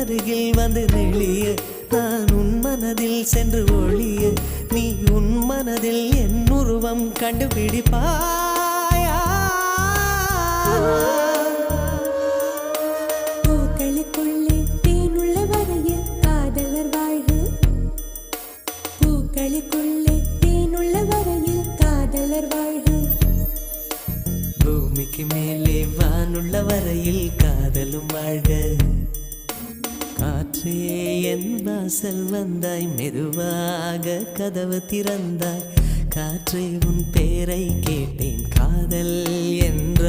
அருகில் வந்து நெளிய நான் உன் மனதில் சென்று ஒளிய நீ உன் மனதில் என் உருவம் கண்டுபிடிப்பாயா பூக்களுக்குள்ளே தேனுள்ள வரையில் காதலர் வாழ்வு பூக்களுக்குள்ளே தேனுள்ள வரையில் காதலர் வாழ்வு பூமிக்கு மேலே வானுள்ள வரையில் காதலும் வாழ்க காற்றே என் வாசல் வந்தாய் மெதுவாக கதவு திறந்தாய் காற்றே உன் பேரை கேட்டேன் காதல் என்ற